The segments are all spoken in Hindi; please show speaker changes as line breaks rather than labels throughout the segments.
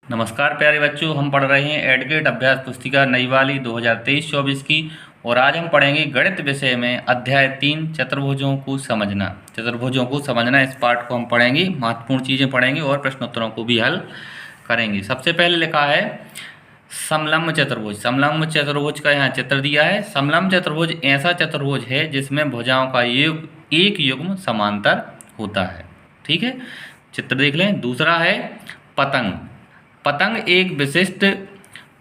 नमस्कार प्यारे बच्चों, हम पढ़ रहे हैं एडगेट अभ्यास पुस्तिका नई वाली 2023-24 की। और आज हम पढ़ेंगे गणित विषय में अध्याय 3 चतुर्भुजों को समझना। इस पाठ को हम पढ़ेंगे, महत्वपूर्ण चीज़ें पढ़ेंगे और प्रश्नोत्तरों को भी हल करेंगे। सबसे पहले लिखा है समलंब चतुर्भुज। समलंब चतुर्भुज का यहाँ चित्र दिया है। समलंब चतुर्भुज ऐसा चतुर्भुज है जिसमें भुजाओं का एक युग्म समांतर होता है। ठीक है, चित्र देख लें। दूसरा है पतंग। पतंग एक विशिष्ट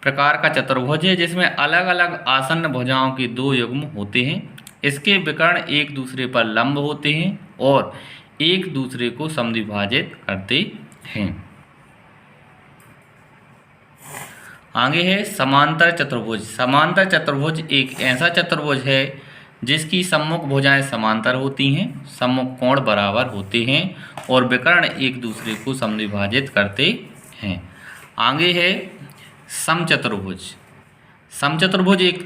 प्रकार का चतुर्भुज है जिसमें अलग अलग आसन्न भुजाओं के दो युग्म होते हैं। इसके विकर्ण एक दूसरे पर लंब होते हैं और एक दूसरे को समद्विभाजित करते हैं। आगे है समांतर चतुर्भुज। समांतर चतुर्भुज एक ऐसा चतुर्भुज है जिसकी सम्मुख भुजाएं समांतर होती हैं, सम्मुख कोण बराबर होते हैं और विकर्ण एक दूसरे को समद्विभाजित करते हैं। आगे है समचतुर्भुज। समचतुर्भुज एक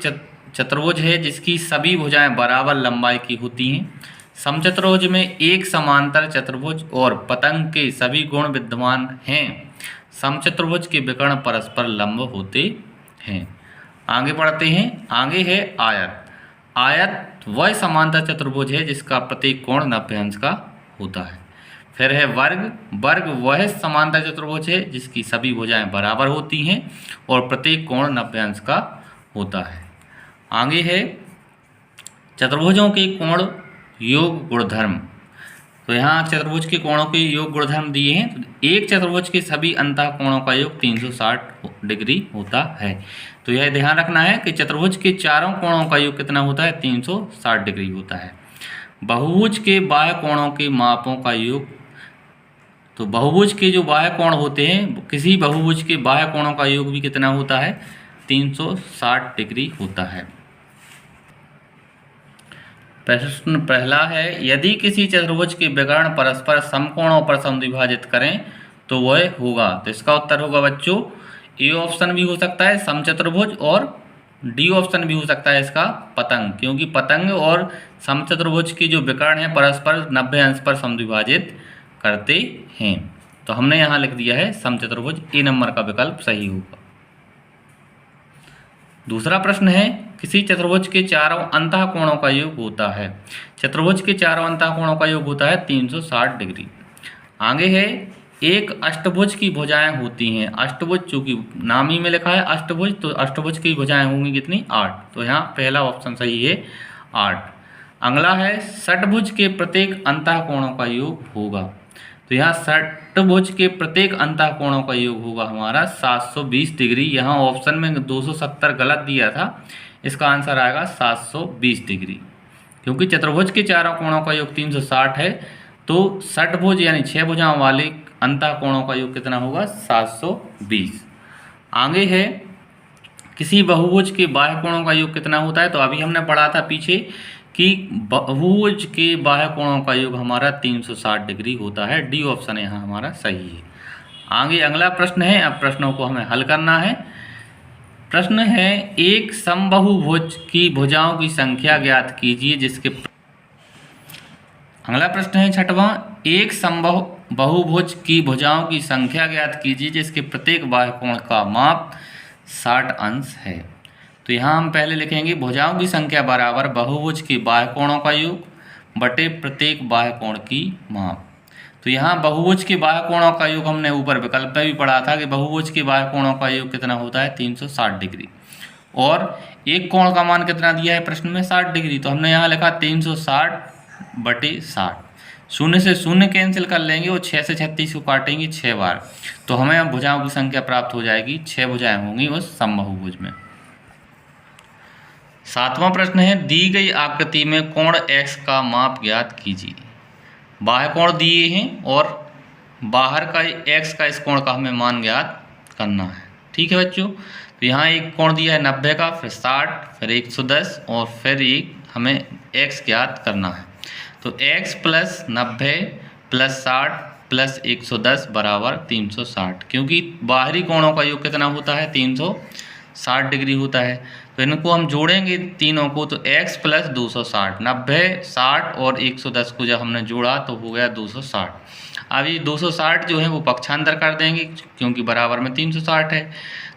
चतुर्भुज है जिसकी सभी भुजाएं बराबर लंबाई की होती हैं। समचतुर्भुज में एक समांतर चतुर्भुज और पतंग के सभी गुण विद्यमान हैं। समचतुर्भुज के विकर्ण परस्पर लंब होते हैं। आगे बढ़ते हैं। आगे है आयत। आयत वह समांतर चतुर्भुज है जिसका प्रत्येक कोण 90 अंश का होता है। फिर है वर्ग। वर्ग वह समांतर चतुर्भुज है जिसकी सभी भुजाएं बराबर होती हैं और प्रत्येक कोण 90 अंश का होता है। आगे है चतुर्भुजों के कोण योग गुणधर्म। तो यहाँ चतुर्भुज के कोणों के योग गुणधर्म दिए हैं। तो एक चतुर्भुज के सभी अंतः कोणों का योग 360 डिग्री होता है। तो यह ध्यान रखना है कि चतुर्भुज के चारों कोणों का योग कितना होता है, 360 डिग्री होता है। बहुभुज के बाह्य कोणों के मापों का योग, तो बहुभुज के जो बाह्य कोण होते हैं, किसी बहुभुज के बाह्य कोणों का योग भी कितना होता है, 360 डिग्री होता है। प्रश्न पहला है, यदि किसी चतुर्भुज के विकर्ण परस्पर समकोणों पर समद्विभाजित करें तो वह होगा। तो इसका उत्तर होगा बच्चों, ए ऑप्शन भी हो सकता है समचतुर्भुज और डी ऑप्शन भी हो सकता है इसका पतंग, क्योंकि पतंग और समचतुर्भुज के जो विकर्ण है परस्पर 90 अंश पर समद्विभाजित करते हैं। तो हमने यहाँ लिख दिया है समचतुर्भुज, ए नंबर का विकल्प सही होगा। दूसरा प्रश्न है, किसी चतुर्भुज के चारों अंतः कोणों का योग होता है। चतुर्भुज के चारों अंतः कोणों का योग होता है 360 डिग्री। आगे है एक अष्टभुज की भुजाएं होती हैं। अष्टभुज, चूंकि नाम ही में लिखा है अष्टभुज, तो अष्टभुज की भुजाएं होंगी कितनी, 8। तो यहाँ पहला ऑप्शन सही है, 8। अगला है षटभुज के प्रत्येक अंतः कोणों का योग होगा। तो यहाँ षटभुज के प्रत्येक अंतः कोणों का योग होगा हमारा 720 डिग्री। यहाँ ऑप्शन में 270 गलत दिया था, इसका आंसर आएगा 720 डिग्री। क्योंकि चतुर्भुज के चारों कोणों का योग 360 है, तो षटभुज यानी 6 भुजाओं वाले अंतः कोणों का योग कितना होगा, 720। आगे है किसी बहुभुज के बाह्य कोणों का योग कितना होता है। तो अभी हमने पढ़ा था पीछे कि बहुभुज के बाह्य कोणों का योग हमारा 360 डिग्री होता है। डी ऑप्शन यहाँ हमारा सही है। आगे अगला प्रश्न है, अब प्रश्नों को हमें हल करना है। प्रश्न है, एक समबाहुभुज की भुजाओं की संख्या ज्ञात कीजिए जिसके। अगला प्रश्न है छठवां, एक समबाहुभुज की भुजाओं की संख्या ज्ञात कीजिए जिसके प्रत्येक बाह्य कोण का माप 60 अंश है। तो यहाँ हम पहले लिखेंगे भुजाओं की संख्या बराबर बहुभुज के बाह्य कोणों का योग बटे प्रत्येक बाह्य कोण की माप। तो यहाँ बहुभुज के बाह्य कोणों का योग हमने ऊपर विकल्प में भी पढ़ा था कि बहुभुज के बाह्य कोणों का योग कितना होता है, 360 डिग्री। और एक कोण का मान कितना दिया है प्रश्न में, 60 डिग्री। तो हमने यहाँ लिखा 360 बटे 60। शून्य से शून्य कैंसिल कर लेंगे और 6 से 36 को काटेंगे 6 बार, तो हमें भुजाओं की संख्या प्राप्त हो जाएगी, 6 भुजाएं होंगी उस समबाहुभुज में। सातवां प्रश्न है, दी गई आकृति में कोण x का माप ज्ञात कीजिए। बाह्य कोण दिए हैं और बाहर का x का इस कोण का हमें मान ज्ञात करना है। ठीक है बच्चों, तो यहाँ एक कोण दिया है 90 का, फिर 60, फिर 110 और फिर एक हमें x ज्ञात करना है। तो x प्लस 90 प्लस 60 प्लस 110 बराबर 360, क्योंकि बाहरी कोणों का योग कितना होता है, 360 डिग्री होता है। तो इनको हम जोड़ेंगे तीनों को, तो x प्लस 260, 90, 60 और 110 को जब हमने जोड़ा तो हो गया 260। अब ये 260 जो है वो पक्षांतर कर देंगे क्योंकि बराबर में 360 है,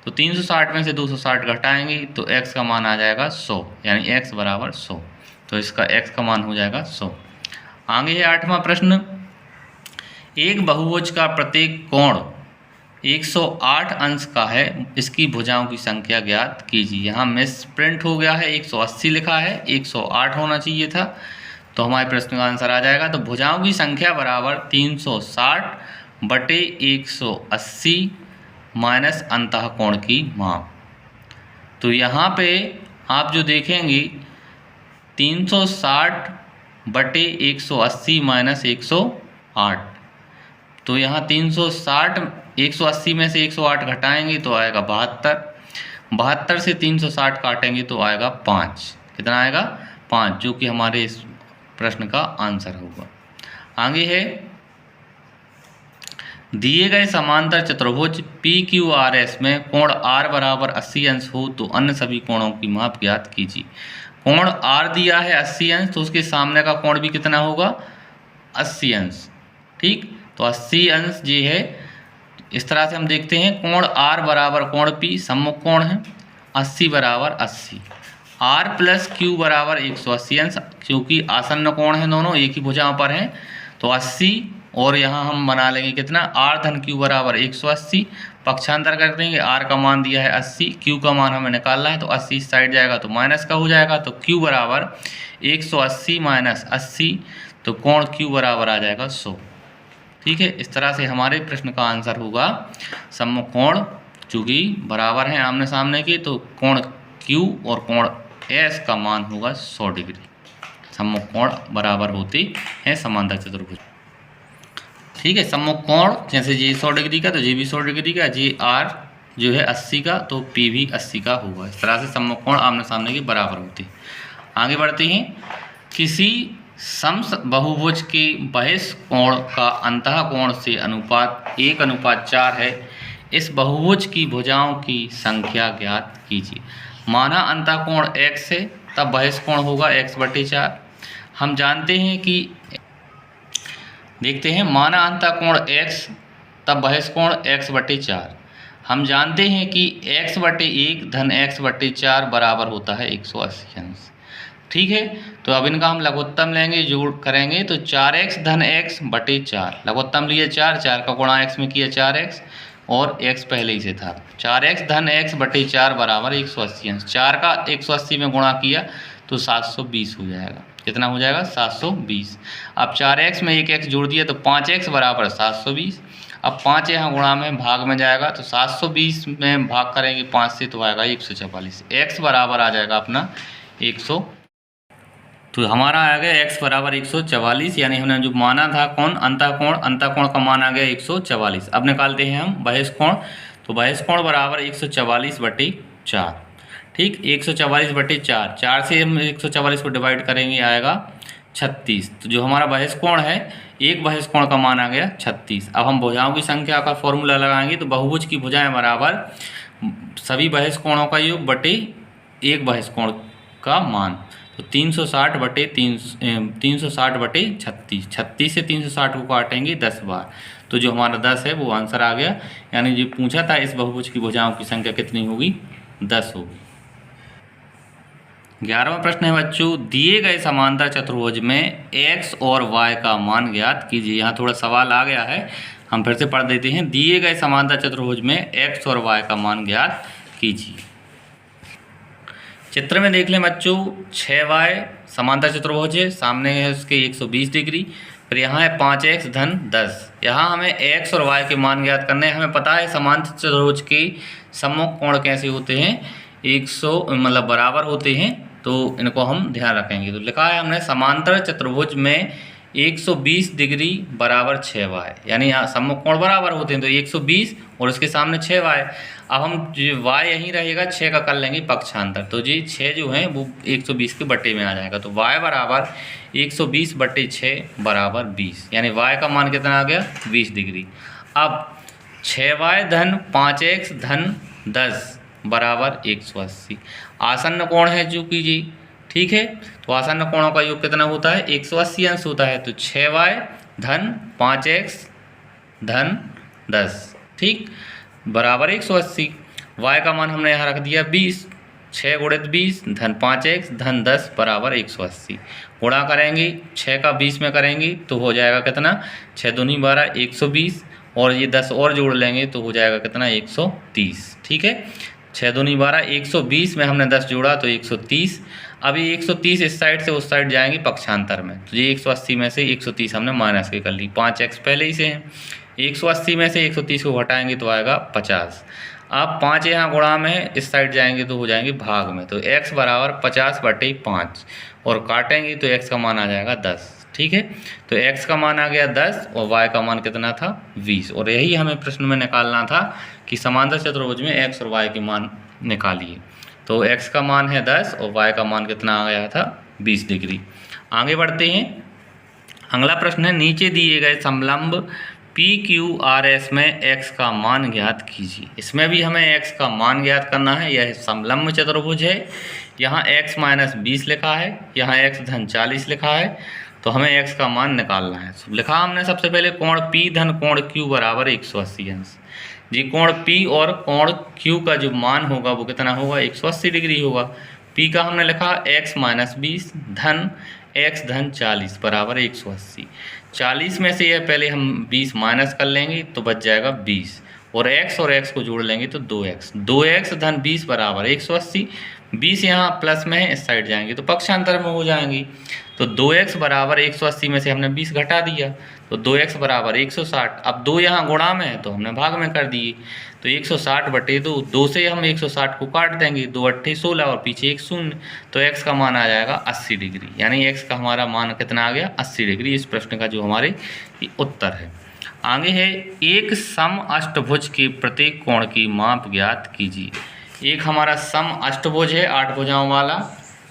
तो 360 में से 260 घटाएंगे तो x का मान आ जाएगा 100, यानी x बराबर 100। तो इसका x का मान हो जाएगा 100। आगे है 8वां प्रश्न। एक बहुभुज का प्रत्येक कोण 108 अंश का है, इसकी भुजाओं की संख्या ज्ञात कीजिए। यहाँ मिस प्रिंट हो गया है, 180 लिखा है, 108 होना चाहिए था, तो हमारे प्रश्न का आंसर आ जाएगा। तो भुजाओं की संख्या बराबर 360 बटे 180 माइनस अंतःकोण की माप। तो यहाँ पे आप जो देखेंगे 360 बटे 180 माइनस 108, तो यहाँ 360 180 में से 108 घटाएंगे तो आएगा 72, 72 से 360 काटेंगे तो आएगा 5। कितना आएगा? 5, जो कि हमारे इस प्रश्न का आंसर होगा। आगे है, दिए गए समांतर चतुर्भुज PQRS में कोण R बराबर 80 अंश हो तो अन्य सभी कोणों की माप ज्ञात कीजिए। कोण R दिया है 80 अंश, तो उसके सामने का कोण भी कितना होगा? 80 अंश। ठीक, तो 80 अंश ये है। इस तरह से हम देखते हैं, कोण R बराबर कोण P सम्मुख कोण है, 80 बराबर 80, R प्लस Q बराबर 180 अंश, क्योंकि आसन्न कोण है, दोनों एक ही भुजाओं पर हैं, तो 80 और यहाँ हम बना लेंगे कितना? R धन Q बराबर 180, पक्षांतर कर देंगे, R का मान दिया है 80, Q का मान हमें निकालना है, तो 80 इस साइड जाएगा तो माइनस का हो जाएगा, तो Q बराबर 180 माइनस 80, तो कोण Q बराबर आ जाएगा 100। ठीक है, इस तरह से हमारे प्रश्न का आंसर होगा सम्मुख कोण, चूँकि बराबर हैं आमने सामने के, तो कोण Q और कोण S का मान होगा 100 डिग्री। सम्मुख कोण बराबर होते हैं समांतर चतुर्भुज। ठीक है, सम्मुख कोण जैसे ये 100 डिग्री का तो ये भी 100 डिग्री का, ये R जो है 80 का तो P भी 80 का होगा। इस तरह से सम्मुख कोण आमने सामने के बराबर होते हैं। आगे बढ़ते हैं, किसी समबहुभुज के बहिष्ठ कोण का अंतः कोण से अनुपात 1:4 है, इस बहुभुज की भुजाओं की संख्या ज्ञात कीजिए। माना अंतः कोण x है, तब बहिष्ठ कोण होगा x/4। हम जानते हैं कि देखते हैं, माना अंतः कोण x तब बहिष्ठ कोण x/4। हम जानते हैं कि x/1 धन x/4 बराबर होता है 180 अंश। ठीक है, तो अब इनका हम लघुत्तम लेंगे, जोड़ करेंगे तो 4x धन x/4, लघुत्तम लिए 4, 4 का गुणा x में किया 4x और x पहले ही से था, 4x धन x/4 बराबर 180 अंश। 4 का 180 में गुणा किया तो 720 हो जाएगा। कितना हो जाएगा? 720। अब 4x में एक x जोड़ दिया तो 5x बराबर 720। अब 5 यहाँ गुणा में भाग में जाएगा तो 720 में भाग करेंगे 5 से तो आएगा 144। x बराबर आ जाएगा अपना 100, तो हमारा आ गया x बराबर 144, यानी हमने जो माना था कोण अंतः कोण का मान आ गया 144। अब निकालते हैं हम बहिष्ठ कोण, तो बहिष्ठ कोण बराबर 144/4। ठीक, 144/4, 4 से हम 144 को डिवाइड करेंगे आएगा 36। तो जो हमारा बहिष्ठ कोण है, एक बहिष्ठ कोण का मान आ गया 36। अब हम भुजाओं की संख्या का फॉर्मूला लगाएंगे, तो बहुभुज की भुजाएं बराबर सभी बहिष्ठ कोणों का योग बटे एक बहिष्ठ कोण का मान, तो 360/36, 36 से 360 को काटेंगे 10 बार, तो जो हमारा 10 है वो आंसर आ गया। यानी जो पूछा था इस बहुभुज की भुजाओं की संख्या कितनी होगी? 10 होगी। 11वां प्रश्न है बच्चों, दिए गए समांतर चतुर्भुज में x और y का मान ज्ञात कीजिए। यहाँ थोड़ा सवाल आ गया है, हम फिर से पढ़ देते हैं। दिए गए समांतर चतुर्भुज में x और y का मान ज्ञात कीजिए। चित्र में देख लें बच्चों, 6y समांतर चतुर्भुज है, सामने है उसके 120 डिग्री, फिर यहाँ है 5x धन 10। यहाँ हमें x और y के मान ज्ञात करने हैं। हमें पता है समांतर चतुर्भुज के सम्मुख कोण कैसे होते हैं, 100 मतलब बराबर होते हैं, तो इनको हम ध्यान रखेंगे। तो लिखा है हमने समांतर चतुर्भुज में 120 डिग्री बराबर 6y, यानी यहाँ सम्मुख कोण बराबर होते हैं, तो 120 और उसके सामने 6y। अब हम y यहीं रहेगा, 6 का कर लेंगे पक्षांतर, तो जी 6 जो है वो 120 के बटे में आ जाएगा, तो y बराबर 120/6 बराबर 20, यानी y का मान कितना आ गया? 20 डिग्री। अब 6y धन 5x धन 10 बराबर 180, आसन्न कोण है चूँकि जी। ठीक है, तो आसन्न कोणों का योग कितना होता है? 180 अंश होता है, तो 6y धन 5x धन 10, ठीक, बराबर 180। y का मान हमने यहाँ रख दिया 20, 6 गुणित 20 धन 5x धन 10 बराबर 180। गुणा करेंगे 6 का 20 में करेंगे तो हो जाएगा कितना, 6 दूनी 12, 120, और ये 10 और जोड़ लेंगे तो हो जाएगा कितना, 130, ठीक है। 6 दूनी 12, 120 में हमने 10 जोड़ा तो 130। अब ये 130 इस साइड से उस साइड जाएंगे पक्षांतर में, तो ये 180 में से 130 हमने माइनस के कर ली, 5x पहले ही से हैं। 180 में से 130 को घटाएंगे तो आएगा 50। अब 5 यहाँ गुणा में है, इस साइड जाएंगे तो हो जाएंगे भाग में, तो x बराबर 50/5, और काटेंगे तो x का मान आ जाएगा 10, ठीक है। तो x का मान आ गया 10 और y का मान कितना था, 20, और यही हमें प्रश्न में निकालना था कि समांतर चतुर्भुज में x और y के मान निकालिए। तो x का मान है 10 और y का मान कितना आ गया था, 20 डिग्री। आगे बढ़ते हैं, अगला प्रश्न है, नीचे दिए गए समलंब PQRS में x का मान ज्ञात कीजिए। इसमें भी हमें x का मान ज्ञात करना है। यह समलंब चतुर्भुज है, यहाँ x - 20 लिखा है, यहाँ x धन 40 लिखा है, तो हमें x का मान निकालना है। लिखा हमने सबसे पहले कोण P धन कोण Q बराबर 180 अंश। जी कोण P और कोण Q का जो मान होगा वो कितना होगा, 180 डिग्री होगा। P का हमने लिखा x - 20 धन x धन 40 बराबर 180। 40 में से यह पहले हम 20 माइनस कर लेंगे तो बच जाएगा 20, और x को जोड़ लेंगे तो 2x धन 20 बराबर 180। 20 यहाँ प्लस में है, इस साइड जाएंगे तो पक्षांतर में हो जाएंगी, तो 2x बराबर 180 में से हमने 20 घटा दिया तो 2x बराबर 160। अब 2 यहाँ गुणा में है तो हमने भाग में कर दिए, तो 160/2, 2 से हम 160 को काट देंगे, 2 8 16 और पीछे 1 0, तो x का मान आ जाएगा 80 डिग्री, यानी x का हमारा मान कितना आ गया, 80 डिग्री। इस प्रश्न का जो हमारे उत्तर है। आगे है, एक सम अष्टभुज के प्रत्येक कोण की माप ज्ञात कीजिए। एक हमारा सम अष्टभुज है 8 भुजाओं वाला,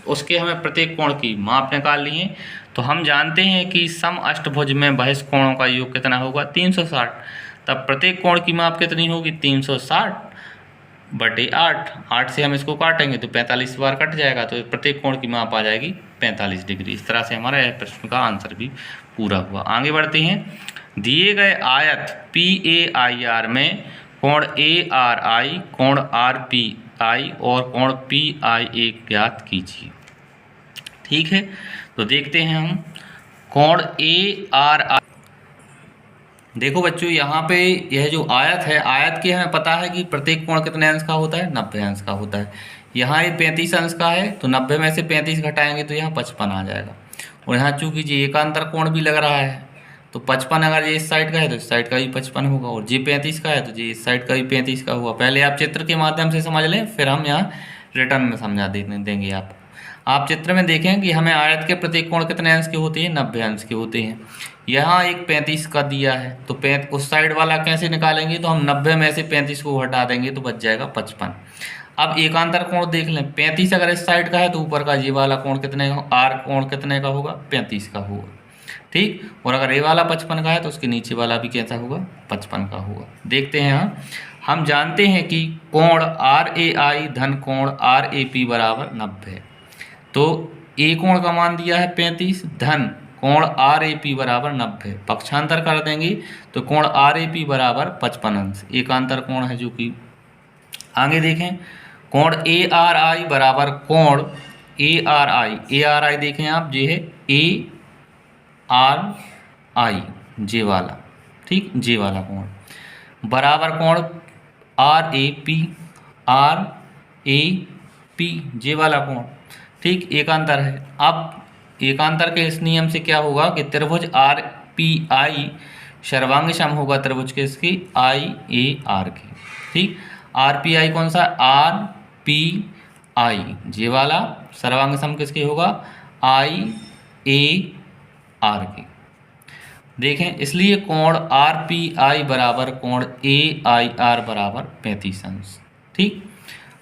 उसके हमें प्रत्येक कोण की माप निकाल लिए। तो हम जानते हैं कि सम अष्टभुज में बहिष्ठ कोणों का योग कितना होगा, 360। तब प्रत्येक कोण की माप कितनी होगी, 360/8। 8 से हम इसको काटेंगे तो 45 बार कट जाएगा, तो प्रत्येक कोण की माप आ जाएगी 45 डिग्री। इस तरह से हमारा यह प्रश्न का आंसर भी पूरा हुआ। आगे बढ़ते हैं, दिए गए आयत PAIR में कोण ARI, कोण RPI और कोण PIA ज्ञात कीजिए। ठीक है, तो देखते हैं हम कोण ARI। देखो बच्चों, यहाँ पे यह जो आयत है, आयत के हमें पता है कि प्रत्येक कोण कितने अंश का होता है, 90 अंश का होता है। यहाँ ये 35 अंश का है, तो 90 में से 35 घटाएंगे तो यहाँ 55 आ जाएगा। और यहाँ चूंकि जी एकांतर कोण भी लग रहा है, तो 55 अगर ये इस साइड का है तो इस साइड का भी 55 होगा, और जी 35 का है तो जी इस साइड का भी 35 का हुआ। पहले आप चित्र के माध्यम से समझ लें, फिर हम यहाँ रिटर्न में समझा देंगे आपको। आप चित्र में देखें कि हमें आयत के प्रत्येक कोण कितने अंश के होते हैं, 90 अंश के होते हैं। यहाँ एक 35 का दिया है, तो उस साइड वाला कैसे निकालेंगे, तो हम 90 में से 35 को हटा देंगे तो बच जाएगा 55। अब एकांतर कोण देख लें, 35 अगर इस साइड का है तो ऊपर का ये वाला कोण कितने का, आर कोण कितने का होगा, 35 का होगा। ठीक, और अगर ये वाला 55 का है तो उसके नीचे वाला भी कैसा होगा, 55 का होगा। देखते हैं हम जानते हैं कि कोण RAI धन कोण RAP बराबर 90 है। तो ए कोण का मान दिया है 35 धन कोण RAP बराबर 90, पक्षांतर कर देंगे तो कोण RAP बराबर 55 अंश, एकांतर कोण है जो कि। आगे देखें, कोण ARI बराबर कोण ARI देखें आप, ये है ARI, जे वाला, ठीक, जे वाला कोण बराबर कोण RAP जे वाला कोण, ठीक, एकांतर है। अब एकांतर के इस नियम से क्या होगा कि त्रिभुज RPI सर्वांग सम होगा त्रिभुज के इसकी IAR के। ठीक, RPI कौन सा, RPI जे वाला, सर्वांग सम किसके होगा, IAR के। देखें, इसलिए कोण RPI बराबर कोण AIR बराबर 35 अंश। ठीक,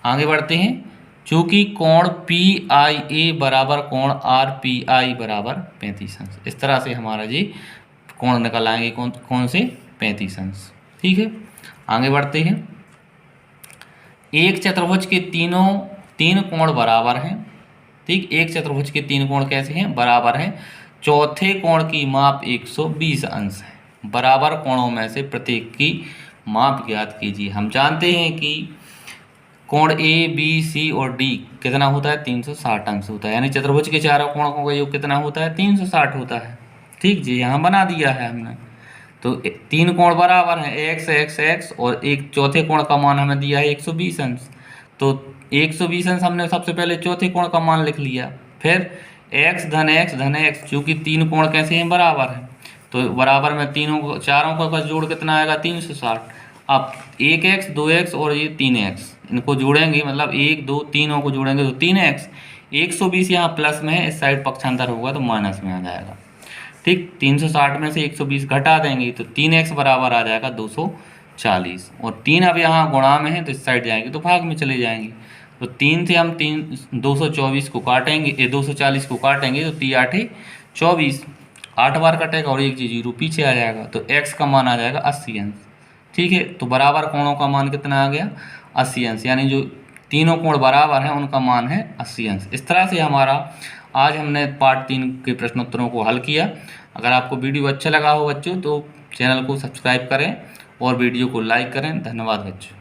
आगे बढ़ते हैं, चूँकि कोण PIA बराबर कोण RPI बराबर 35 अंश। इस तरह से हमारा जी कोण निकल आएंगे, कौन से, 35 अंश। ठीक है, आगे बढ़ते हैं, एक चतुर्भुज के तीन कोण बराबर हैं। ठीक, एक चतुर्भुज के 3 कोण कैसे हैं, बराबर हैं। चौथे कोण की माप 120 अंश है। बराबर कोणों में से प्रत्येक की माप ज्ञात कीजिए। हम जानते हैं कि कोण ए बी सी और डी कितना होता है 360 अंश होता है, यानी चतुर्भुज के चारों कोणों का योग कितना होता है 360 होता है। ठीक जी, यहाँ बना दिया है हमने। तो तीन कोण बराबर हैं एक्स एक्स एक्स, और एक चौथे कोण का मान हमें दिया है 120 अंश। तो 120 अंश हमने सबसे पहले चौथे कोण का मान लिख लिया, फिर एक्स धन एक्स धन एक्स, चूँकि तीन कोण कैसे हैं बराबर हैं, तो बराबर में तीनों चारों का जोड़ कितना आएगा 360। अब 1x 2x और ये 3x, इनको जोड़ेंगे मतलब 1 2 तीनों को जोड़ेंगे तो 3x। 120 यहाँ प्लस में है, इस साइड पक्षांतर होगा तो माइनस में आ जाएगा। ठीक, 360 में से 120 घटा देंगे तो 3x बराबर आ जाएगा 240, और 3 अब यहाँ गुणा में है तो इस साइड जाएंगे तो भाग में चले जाएंगे। तो 3 से हम 224 को काटेंगे, 240 को काटेंगे तो 3 8 24, 8 बार कटेगा और एक जीरो पीछे आ जाएगा, तो x का मान आ जाएगा 80 अंश। ठीक है, तो बराबर कोणों का मान कितना आ गया 80 अंश, यानी जो तीनों कोण बराबर हैं उनका मान है 80 अंश। इस तरह से हमारा आज हमने पार्ट 3 के प्रश्नोत्तरों को हल किया। अगर आपको वीडियो अच्छा लगा हो बच्चों तो चैनल को सब्सक्राइब करें और वीडियो को लाइक करें। धन्यवाद बच्चों।